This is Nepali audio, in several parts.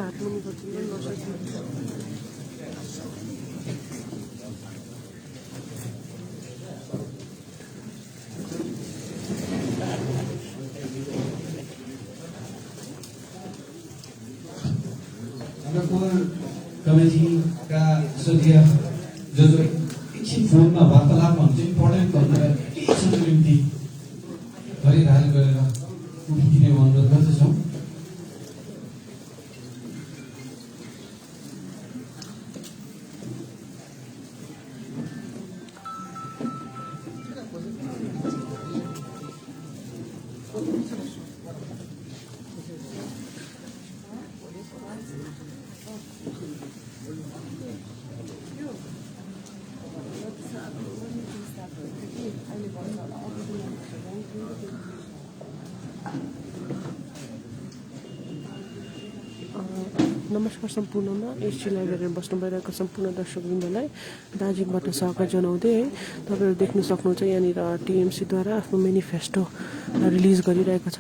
कमेटी का सदस्य जो एकछिन फोनमा वार्तालाप भन्छ इम्पोर्टेन्ट भनेर एकछिनको निम्ति परिहार गरेर उठिदिने अनुरोध गर्दछौँ। नमस्कार सम्पूर्णमा एसटी लाइभ हेरेर बस्नु भइरहेको सम्पूर्ण दर्शकवृन्दलाई दार्जिलिङबाट स्वागत जनाउँदै है तपाईहरु देख्न सक्नुहुन्छ यहाँनिर टिएमसीद्वारा आफ्नो मेनिफेस्टो रिलिज गरिरहेको छ।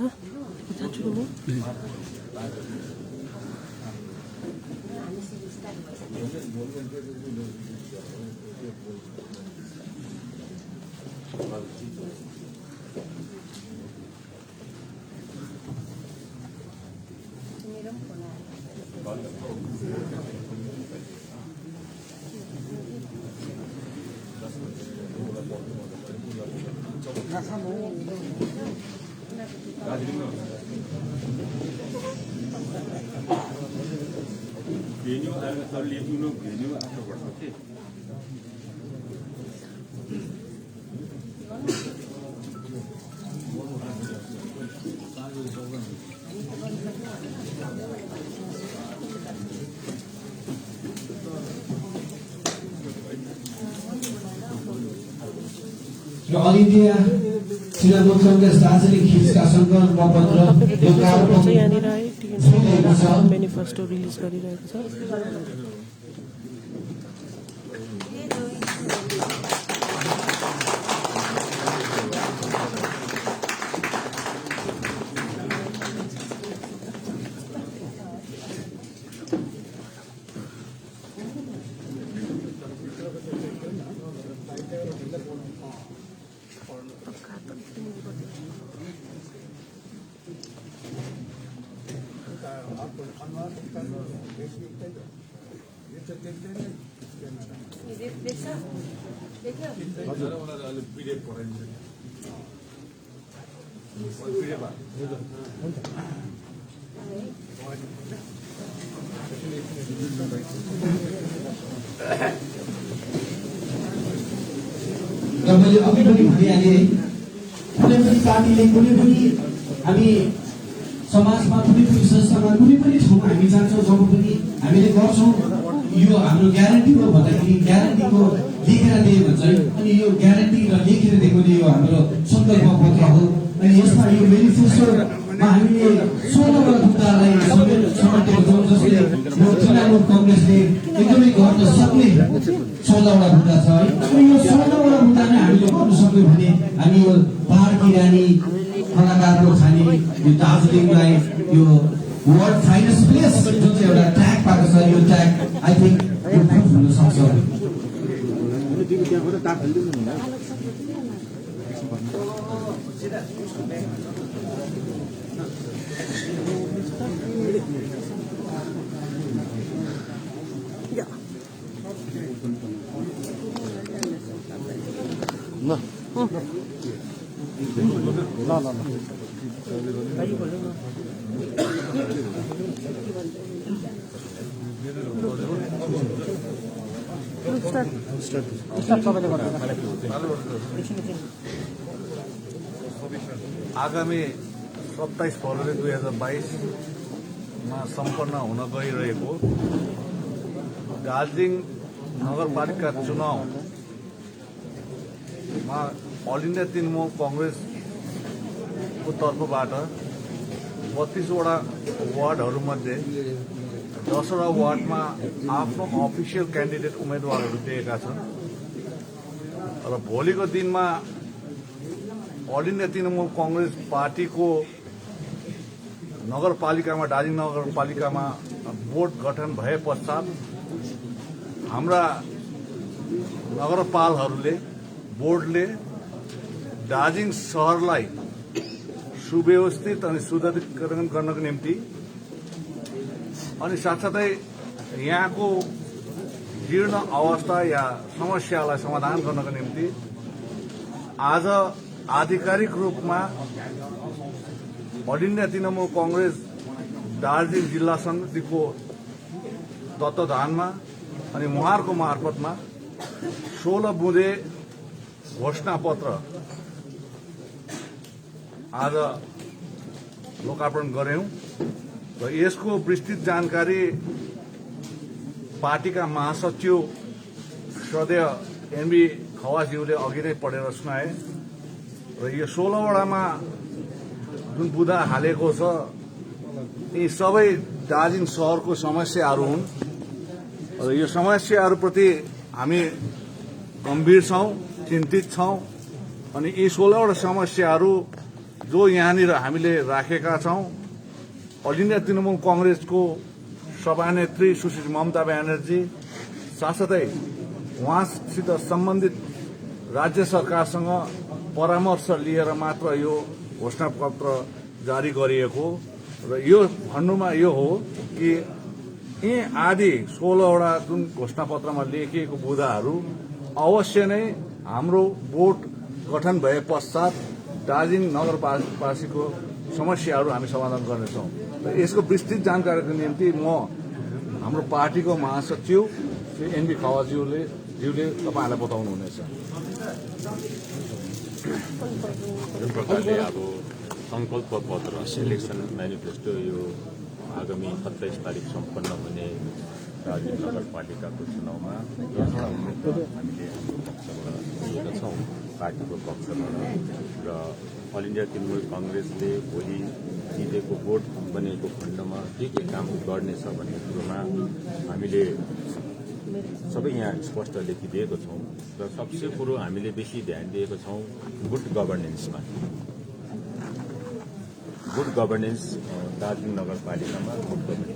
Venue, I'll leave you know venue afterwards, okay? All India Trinamool Congress Darjeeling हिल्सका संकल्पपत्र मेनिफेस्टो रिलिज गरिरहेको छ। मैले अघि पनि भनिहालेँ कुनै पनि पार्टीले कुनै पनि हामी समाजमा कुनै पनि संस्थामा कुनै पनि ठाउँमा हामी जान्छौँ जब पनि हामीले गर्छौँ यो हाम्रो ग्यारेन्टी हो भन्दाखेरि ग्यारेन्टीको लेखेर दिए भन्छ अनि यो ग्यारेन्टी र लेखेर दिएकोले यो हाम्रो सङ्कल्प पत्र हो। अनि यसमा यो मेनिफेस्टोमा हामीले 16 वटा मुद्दालाई समेटेको छौँ जसले यो तृणमूल कांग्रेसले एकदमै गर्न सक्ने 16 वटा मुद्दा छ है। अनि यो 16 वटा मुद्दा नै हामीले गर्न सक्यौँ भने हामी यो पहाडकी रानी कलाकारको खानी यो दार्जिलिङलाई यो वर्ल्ड फाइनेस्ट प्लेस जुन चाहिँ एउटा ट्याग पाएको छ यो ट्याग आई थिंक यो प्रुफ हुन सक्छ। आगामी 27 फरवरी 2022 में सम्पन्न हुन गइरहेको दार्जिलिङ नगरपालिका चुनाव में ऑल इंडिया तृणमूल कांग्रेस को तर्फबाट 32 वटा वार्डहरू मध्ये 10 वटा वार्ड में आफ्नो अफिसियल क्यान्डिडेट उम्मेदवारहरू दिएका छन् र भोलिको दिनमा all India Trinamool Congress party को नगरपालिका में दार्जिलिङ नगरपालिका में बोर्ड गठन भए पश्चात हाम्रा नगरपालहरूले बोर्डले दार्जिलिङ शहरलाई सुव्यवस्थित अनि सुदृढीकरण गर्नको निम्ति अनि साथसाथै यहाँको जीर्ण अवस्था या समस्यालाई समाधान गर्नको निम्ति आज आधिकारिक रूपमा ऑल इंडिया तृणमूल कांग्रेस दार्जिलिङ जिल्ला समितिको तत्वावधानमा अनि उहाँहरूको मार्फतमा 16 बुँदे घोषणा पत्र आज लोकार्पण गर्यौं र यसको विस्तृत जानकारी पार्टीका महासचिव श्रद्धेय एनबी खवासज्यूले अघि नै पढेर सुनाए र यो 16 वडामा जुन बुँदा हालेको छ यी सबै दार्जिलिङ शहरको समस्याहरू हुन् र यो समस्याहरूप्रति हामी गम्भीर छौं, चिन्तित छौं अनि यी 16 वटा समस्याहरू जो यहाँनिर हामीले राखेका छौं ऑल इंडिया तृणमूल कांग्रेसको सभानेत्री सुश्री ममता ब्यानर्जी साथसाथै उहाँसित सम्बन्धित राज्य सरकारसँग परामर्श लिएर मात्र यो घोषणा पत्र जारी गरिएको र यो भन्नुमा यो हो कि यी आदि 16 वटा जुन घोषणा पत्रमा लेखिएको बुँदाहरू अवश्य नै हाम्रो बोर्ड गठन भए पश्चात दार्जिलिङ नगरवासीको समस्याहरू हामी समाधान गर्नेछौं र यसको विस्तृत जानकारीको निम्ति म हाम्रो पार्टीको महासचिव श्री एनबी खवासज्यूले तपाईहरुलाई बताउनुहुनेछ। जुन प्रकारले अब संकल्प पत्र इलेक्सन म्यानिफेस्टो यो आगामी 27 तारिक सम्पन्न हुने दार्जिलिङ नगरपालिकाको चुनावमा हामीले पक्षबाट दिएका छौं, पार्टीको पक्षबाट र ऑल इंडिया तृणमूल कांग्रेसले भोलि जितेको बोर्ड बनेको खण्डमा के काम गर्नेछ भन्ने कुरोमा हामीले सबै यहाँ स्पष्ट लेखिदिएको छौं र सबसे कुरो हामीले बेसी ध्यान दिएको छौं गुड गभर्नेन्समा। गुड गभर्नेन्स दार्जिलिङ नगरपालिकामा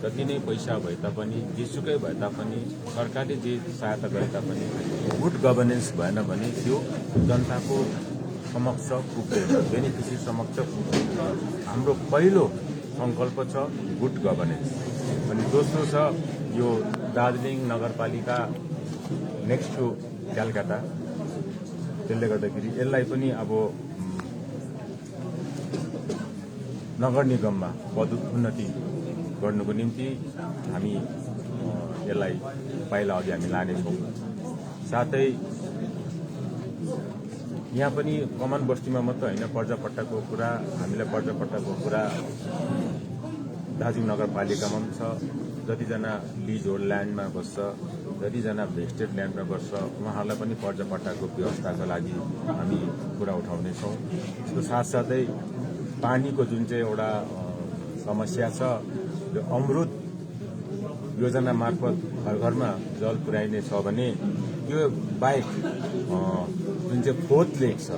जति नै पैसा भए तापनि जेसुकै भए तापनि सरकारले जे सहायता गरे तापनि गुड गभर्नेन्स भएन भने त्यो जनताको समक्ष पुग्दैन, बेनिफिसियरी समक्ष पुग्दैन। हाम्रो पहिलो संकल्प छ गुड गभर्नेन्स अनि दोस्रो छ यो दार्जिलिङ नगरपालिका नेक्स्ट टु कलकत्ता, त्यसले गर्दाखेरि यसलाई पनि अब नगर निगममा पदोन्नति गर्नुको निम्ति हामी यसलाई पाइला अघि हामी लानेछौँ। साथै यहाँ पनि कमान बस्तीमा मात्र होइन, पर्जापट्टाको कुरा हामीलाई पर्जापट्टाको कुरा दार्जिलिङ नगरपालिकामा पनि छ। जतिजना लिज होल्ड ल्यान्डमा बस्छ, जतिजना भेस्टेड ल्यान्डमा बस्छ उहाँहरूलाई पनि पर्जापट्टाको व्यवस्थाको लागि हामी कुरा उठाउनेछौँ। त्यसको साथसाथै पानीको जुन चाहिँ एउटा समस्या छ, यो अमृत योजना मार्फत घर घरमा जल पुर्याइने छ भने यो बाहेक जुन चाहिँ फोर्थ लेक छ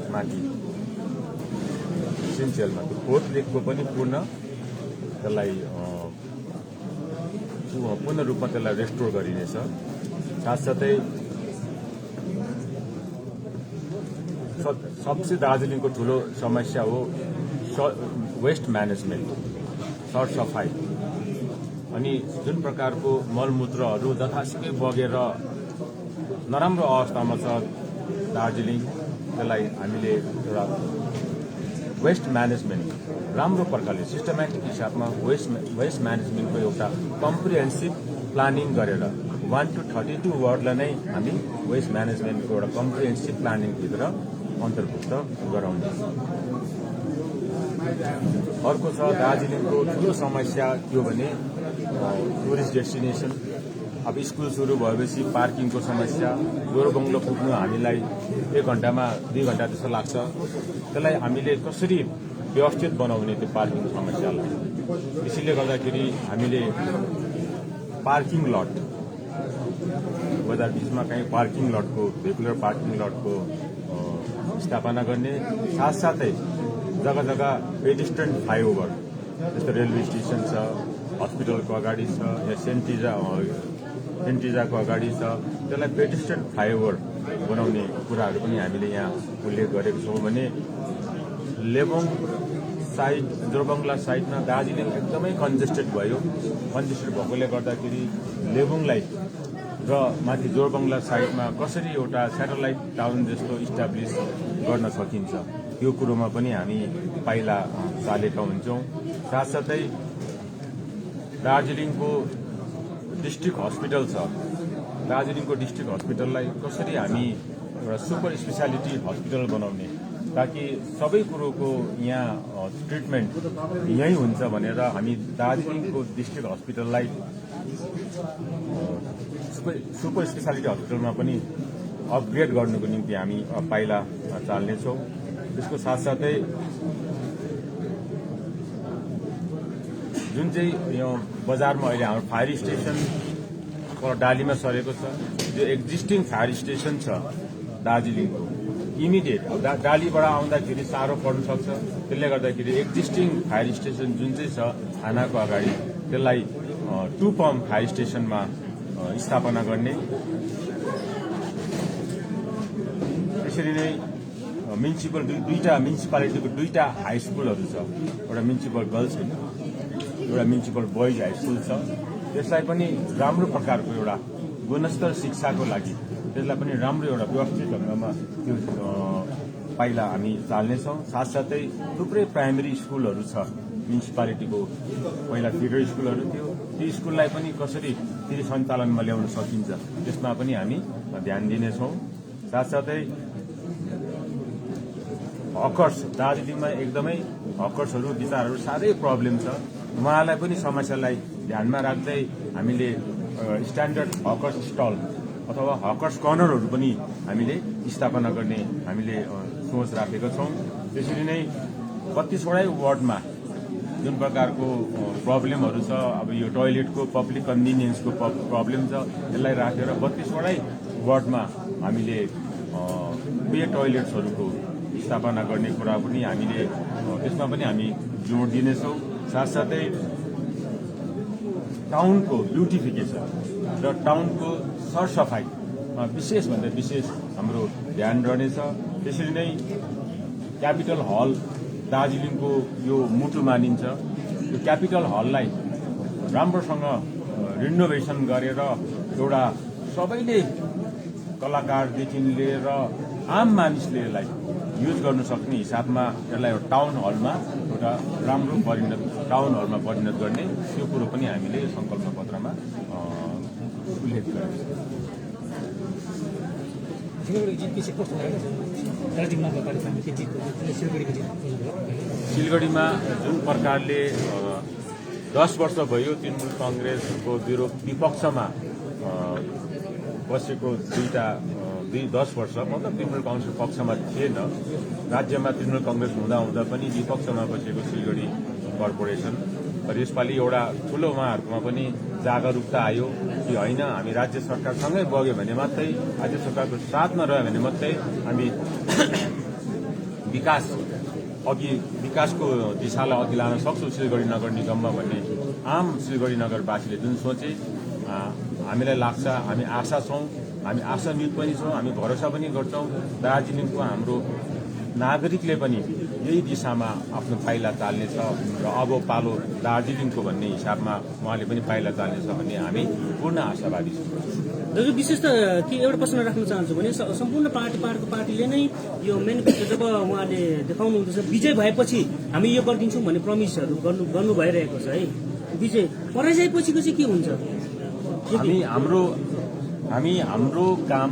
माथि सिन्चेलमा, त्यो फोर्थ लेकको पनि पूर्ण रूपमा त्यसलाई रेस्टोर गरिनेछ। साथसाथै सबसे दार्जिलिङको ठुलो समस्या हो वेस्ट म्यानेजमेन्ट, सरसफाई अनि जुन प्रकारको मलमूत्रहरू जथासुकै बगेर नराम्रो अवस्थामा छ दार्जिलिङ, त्यसलाई हामीले एउटा वेस्ट म्यानेजमेन्ट राम्रो प्रकारले सिस्टमेटिक हिसाबमा वेस्ट म्यानेजमेन्टको एउटा कम्प्रिहेन्सिभ प्लानिङ गरेर 1 to 32 वार्डलाई नै हामी वेस्ट म्यानेजमेन्टको एउटा कम्प्रिहेन्सिभ प्लानिङभित्र अन्तर्भुक्त गराउने। अर्को छ दार्जिलिङको ठुलो समस्या के भने टुरिस्ट डेस्टिनेसन। अब स्कुल सुरु भएपछि पार्किङको समस्या, जोरबङ्गलो पुग्नु हामीलाई 1 घण्टामा 2 घण्टा जस्तो लाग्छ। त्यसलाई हामीले कसरी व्यवस्थित बनाउने त्यो पार्किङ समस्यालाई, त्यसैले गर्दाखेरि हामीले पार्किङ लट बजार बीचमा कहीँ पार्किङ लटको रेगुलर पार्किङ लटको स्थापना गर्ने, साथसाथै जग्गा जग्गा पेडिस्ट्रियन फ्लाइओभर जस्तो रेलवे स्टेसन छ, हस्पिटलको अगाडि छ, या सेन्टिजाको अगाडि छ, त्यसलाई पेडेस्ट्रियन फ्लाइओभर बनाउने कुराहरू पनि हामीले यहाँ उल्लेख गरेको छौँ भने लेबोङ साइड जोरबङ्गला साइडमा दार्जिलिङ एकदमै कन्जेस्टेड भयो। कन्जेस्टेड भएकोले गर्दाखेरि लेबोङलाई र माथि जोरबङ्गला साइडमा कसरी एउटा सेटेलाइट टाउन जस्तो इस्टाब्लिस गर्न सकिन्छ यो कुरोमा पनि हामी पाइला चालेका हुन्छौँ। साथसाथै दार्जिलिङको डिस्ट्रिक्ट हस्पिटल छ, दार्जिलिङको डिस्ट्रिक्ट हस्पिटललाई कसरी हामी एउटा सुपर स्पेसियालिटी हस्पिटल बनाउने ताकि सबै कुरोको यहाँ ट्रिटमेन्ट यहीँ हुन्छ भनेर हामी दार्जिलिङको डिस्ट्रिक्ट हस्पिटललाई सुपर स्पेसियालिटी हस्पिटलमा पनि अपग्रेड गर्नुको निम्ति हामी पाइला चाल्नेछौँ। त्यसको साथसाथै जुन चाहिँ यो बजारमा अहिले हाम्रो फायर स्टेसन डालीमा सरेको छ, जो एक्जिस्टिङ फायर स्टेसन छ दार्जिलिङको इमिडिएट डालीबाट आउँदाखेरि साह्रो पर्न सक्छ, त्यसले गर्दाखेरि एक्जिस्टिङ फायर स्टेसन जुन चाहिँ छ थानाको अगाडि त्यसलाई 2 पम्प फायर स्टेसनमा स्थापना गर्ने। त्यसरी नै म्युनिसिपालिटीको दुईटा हाई स्कुलहरू छ, एउटा म्युनिसिपल गर्ल्स होइन, एउटा म्युनिसिपल बोइज हाई स्कुल छ। त्यसलाई पनि राम्रो प्रकारको एउटा गुणस्तर शिक्षाको लागि त्यसलाई पनि राम्रो एउटा व्यवस्थित ढङ्गमा त्यो पाइला हामी चाल्नेछौँ। साथसाथै थुप्रै प्राइमेरी स्कुलहरू छ म्युनिसिपालिटीको, पहिला फिडर स्कुलहरू थियो, ती स्कुललाई पनि कसरी फेरि सञ्चालनमा ल्याउन सकिन्छ त्यसमा पनि हामी ध्यान दिनेछौँ। साथसाथै हकर्स दार्जिलिङमा एकदमै हकर्सहरू विचारहरू साह्रै प्रब्लम छ, उहाँलाई पनि समस्यालाई ध्यानमा राख्दै हामीले स्ट्यान्डर्ड हकर्स स्टल अथवा हकर्स कर्नरहरू पनि हामीले स्थापना गर्ने हामीले सोच राखेका छौँ। त्यसरी नै 32वटै वार्डमा जुन प्रकारको प्रब्लमहरू छ, अब यो टोयलेटको पब्लिक कन्भिनियन्सको प्रब्लम छ, यसलाई राखेर 32वटै वार्डमा हामीले पे टोयलेट्सहरूको स्थापना गर्ने कुरा पनि हामीले त्यसमा पनि हामी जोड दिनेछौँ। साथसाथै टाउनको ब्युटिफिकेसन र टाउनको सरसफाइमा विशेषभन्दा विशेष हाम्रो ध्यान रहनेछ। त्यसरी नै क्यापिटल हल दार्जिलिङको यो मुटु मानिन्छ, यो क्यापिटल हललाई राम्रोसँग रिनोभेसन गरेर एउटा सबैले कलाकारदेखि लिएर आम मानिसले यसलाई युज गर्न सक्ने हिसाबमा यसलाई एउटा टाउन हलमा एउटा राम्रो टाउन हलमा परिणत गर्ने त्यो कुरो पनि हामीले सङ्कल्प पत्रमा उल्लेख गरेका सिलगढीमा जुन प्रकारले 10 वर्ष भयो तृणमूल कांग्रेसको विपक्षमा बसेको 10 वर्ष मतलब तृणमूल कांग्रेसको पक्षमा थिएन, राज्यमा तृणमूल कांग्रेस हुँदा पनि विपक्षमा बसेको सिलगढी कर्पोरेसन र यसपालि एउटा ठुलो उहाँहरूकोमा पनि जागरूकता आयो कि होइन हामी राज्य सरकारसँगै बग्यो भने मात्रै, राज्य सरकारको साथमा रह्यो भने मात्रै हामी विकासको दिशालाई अघि लान सक्छौँ सिलगढी नगर निगममा भन्ने आम सिलगढी नगरवासीले जुन सोचे हामीलाई लाग्छ, हामी आशा छौँ, हामी आशान्वित पनि छौँ, हामी भरोसा पनि गर्छौँ दार्जिलिङको हाम्रो नागरिकले पनि यही दिशामा आफ्नो पाइला चाल्नेछ र अब पालो दार्जिलिङको भन्ने हिसाबमा उहाँले पनि पाइला चाल्नेछ भन्ने हामी पूर्ण आशावादी छौँ। दाजु विशेष त के एउटा प्रश्न राख्न चाहन्छु भने सम्पूर्ण पार्टीले नै यो मेनिफेस्टो जब उहाँले देखाउनु हुँदैछ विजय भएपछि हामी यो गरिदिन्छौँ भन्ने प्रमिसहरू गर्नु भइरहेको छ है, विजय पराजयपछिको चाहिँ के हुन्छ? हामी हाम्रो काम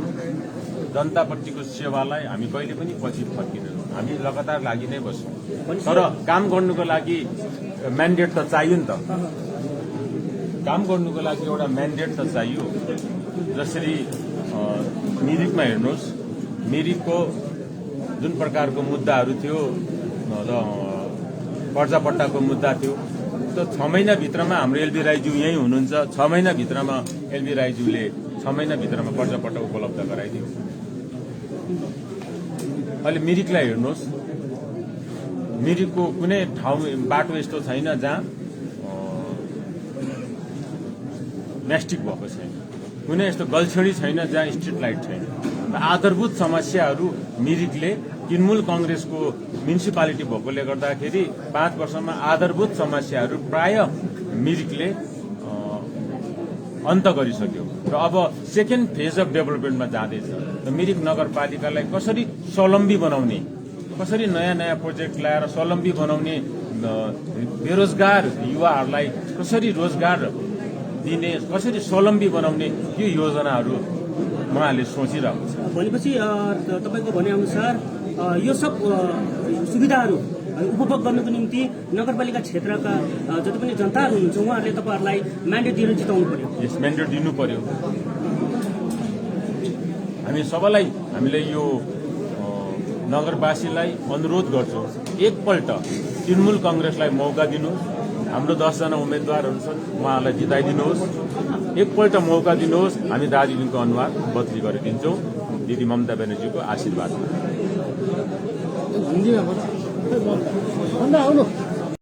जनताप्रतिको सेवालाई हामी कहिले पनि पछि फर्किँदैनौँ, हामी लगातार लागि नै बस्छौँ। तर काम गर्नुको लागि म्यान्डेट त चाहियो नि त, काम गर्नुको लागि एउटा म्यान्डेट त चाहियो। जसरी मिरिकमा हेर्नुहोस्, मिरिकको जुन प्रकारको मुद्दाहरू थियो र पर्जापट्टाको मुद्दा थियो, त 6 महिनाभित्रमा हाम्रो एलबी राईज्यू यहीँ हुनुहुन्छ, 6 महिनाभित्रमा एलबी राईज्यूले 6 महिनाभित्रमा पर्जापट्टा उपलब्ध गराइदियो। अहिले मिरिकलाई हेर्नुहोस्, मिरिकको कुनै ठाउँ बाटो यस्तो छैन जहाँ म्यास्टिक भएको छैन, कुनै यस्तो गल्छडी छैन जहाँ स्ट्रिट लाइट छैन। आधारभूत समस्याहरू मिरिकले तृणमूल कांग्रेसको म्युनिसिपालिटी भएकोले गर्दाखेरि 5 वर्षमा आधारभूत समस्याहरू प्राय मिरिकले अन्त गरिसक्यो र अब सेकेन्ड फेज अफ डेभलपमेन्टमा जाँदैछ। मिरिक नगरपालिकालाई कसरी स्वावलम्बी बनाउने, कसरी नयाँ नयाँ प्रोजेक्ट ल्याएर स्वावलम्बी बनाउने, बेरोजगार युवाहरूलाई कसरी रोजगार दिने, कसरी स्वावलम्बी बनाउने, यो योजनाहरू उहाँले सोचिरहेको छ। भनेपछि तपाईँको भनेअनुसार यो सब सुविधाहरू उपभोग गर्नको निम्ति नगरपालिका क्षेत्रका जति पनि जनताहरू हुनुहुन्छ उहाँहरूले तपाईँहरूलाई म्यान्डेट दिएर जिताउनु पर्यो। यस म्यान्डेट दिनु पर्यो। हामी सबैलाई हामीले यो नगरवासीलाई अनुरोध गर्छौँ, एकपल्ट तृणमूल कांग्रेसलाई मौका दिनुहोस्। हाम्रो 10 जना उम्मेदवारहरू छन्, उहाँहरूलाई जिताइदिनुहोस्। एकपल्ट मौका दिनुहोस्, हामी दार्जिलिङको अनुहार बदली गरिदिन्छौँ दिदी ममता ब्यानर्जीको आशीर्वादमा।